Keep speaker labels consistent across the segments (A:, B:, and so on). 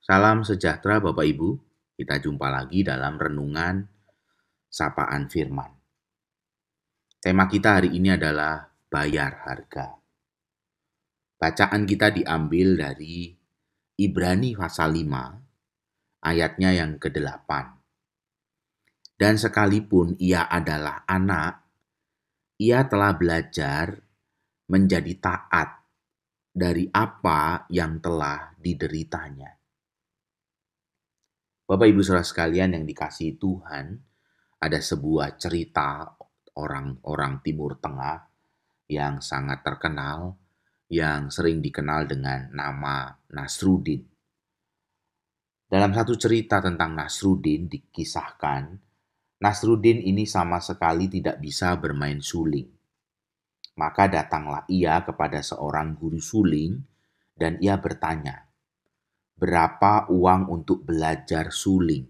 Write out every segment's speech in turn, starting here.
A: Salam sejahtera Bapak Ibu, kita jumpa lagi dalam renungan Sapaan Firman. Tema kita hari ini adalah bayar harga. Bacaan kita diambil dari Ibrani pasal 5, ayatnya yang ke-8. Dan sekalipun ia adalah anak, ia telah belajar menjadi taat dari apa yang telah dideritanya. Bapak Ibu Saudara sekalian yang dikasihi Tuhan, ada sebuah cerita orang-orang Timur Tengah yang sangat terkenal, yang sering dikenal dengan nama Nasruddin. Dalam satu cerita tentang Nasruddin dikisahkan, Nasruddin ini sama sekali tidak bisa bermain suling. Maka datanglah ia kepada seorang guru suling dan ia bertanya, "Berapa uang untuk belajar suling?"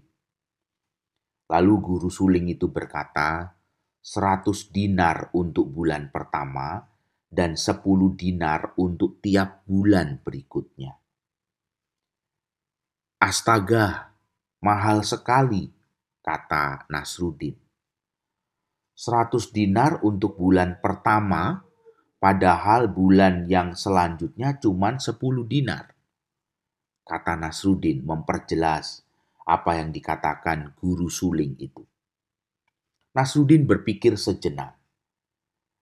A: Lalu guru suling itu berkata, 100 dinar untuk bulan pertama dan 10 dinar untuk tiap bulan berikutnya. Astaga, mahal sekali, kata Nasruddin. 100 dinar untuk bulan pertama, padahal bulan yang selanjutnya cuma 10 dinar. Kata Nasruddin memperjelas apa yang dikatakan guru suling itu. Nasruddin berpikir sejenak,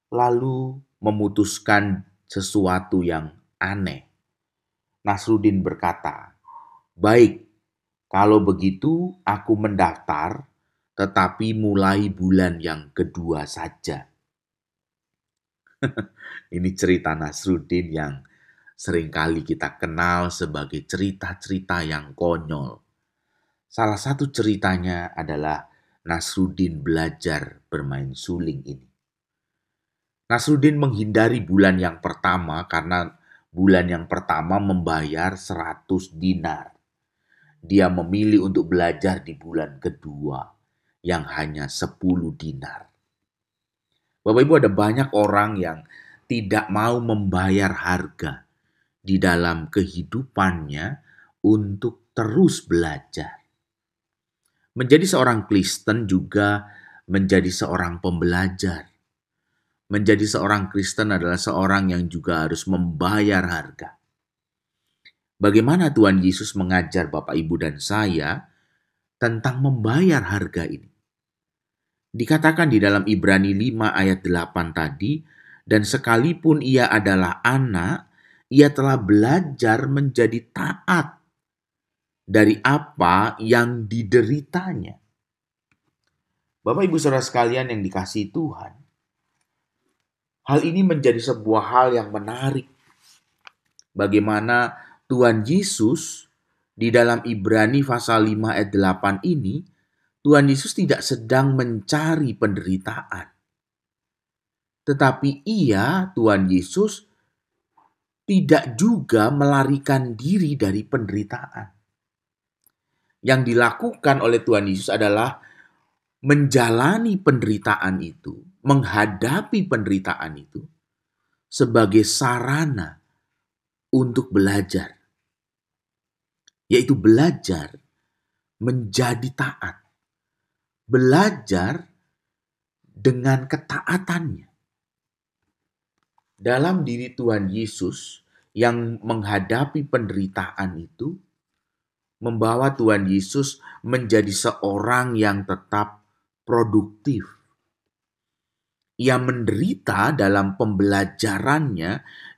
A: lalu memutuskan sesuatu yang aneh. Nasruddin berkata, "Baik, kalau begitu aku mendaftar, tetapi mulai bulan yang kedua saja." Ini cerita Nasruddin yang seringkali kita kenal sebagai cerita-cerita yang konyol. Salah satu ceritanya adalah Nasruddin belajar bermain suling ini. Nasruddin menghindari bulan yang pertama karena bulan yang pertama membayar 100 dinar. Dia memilih untuk belajar di bulan kedua yang hanya 10 dinar. Bapak Ibu, ada banyak orang yang tidak mau membayar harga di dalam kehidupannya untuk terus belajar. Menjadi seorang Kristen juga menjadi seorang pembelajar. Menjadi seorang Kristen adalah seorang yang juga harus membayar harga. Bagaimana Tuhan Yesus mengajar Bapak, Ibu, dan saya tentang membayar harga ini? Dikatakan di dalam Ibrani 5 ayat 8 tadi, dan sekalipun ia adalah anak, ia telah belajar menjadi taat dari apa yang dideritanya. Bapak, Ibu, Saudara sekalian yang dikasihi Tuhan, hal ini menjadi sebuah hal yang menarik. Bagaimana Tuhan Yesus di dalam Ibrani pasal 5 ayat 8 ini, Tuhan Yesus tidak sedang mencari penderitaan. Tetapi Tuhan Yesus, tidak juga melarikan diri dari penderitaan. Yang dilakukan oleh Tuhan Yesus adalah menjalani penderitaan itu, menghadapi penderitaan itu sebagai sarana untuk belajar. Yaitu belajar menjadi taat. Belajar dengan ketaatannya. Dalam diri Tuhan Yesus yang menghadapi penderitaan itu, membawa Tuhan Yesus menjadi seorang yang tetap produktif. Ia menderita dalam pembelajarannya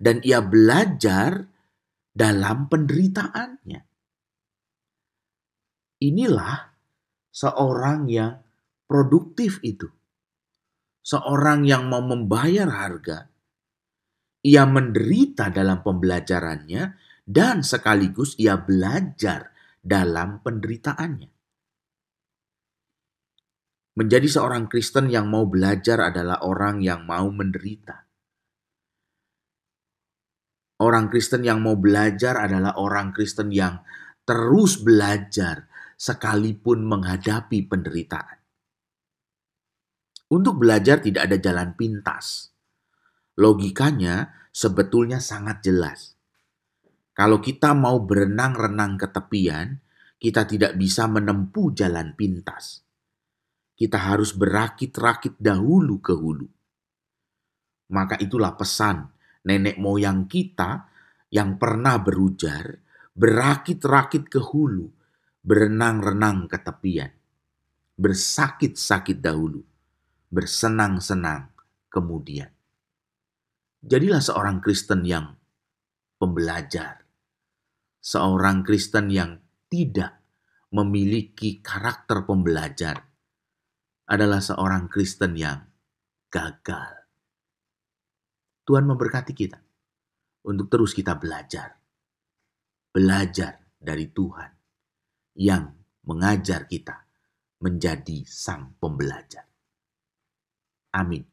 A: dan ia belajar dalam penderitaannya. Inilah seorang yang produktif itu. Seorang yang mau membayar harga. Ia menderita dalam pembelajarannya dan sekaligus ia belajar dalam penderitaannya. Menjadi seorang Kristen yang mau belajar adalah orang yang mau menderita. Orang Kristen yang mau belajar adalah orang Kristen yang terus belajar sekalipun menghadapi penderitaan. Untuk belajar tidak ada jalan pintas. Logikanya sebetulnya sangat jelas. Kalau kita mau berenang-renang ke tepian, kita tidak bisa menempuh jalan pintas. Kita harus berakit-rakit dahulu ke hulu. Maka itulah pesan nenek moyang kita yang pernah berujar, berakit-rakit ke hulu, berenang-renang ke tepian, bersakit-sakit dahulu, bersenang-senang kemudian. Jadilah seorang Kristen yang pembelajar, seorang Kristen yang tidak memiliki karakter pembelajar, adalah seorang Kristen yang gagal. Tuhan memberkati kita untuk terus kita belajar dari Tuhan yang mengajar kita menjadi sang pembelajar. Amin.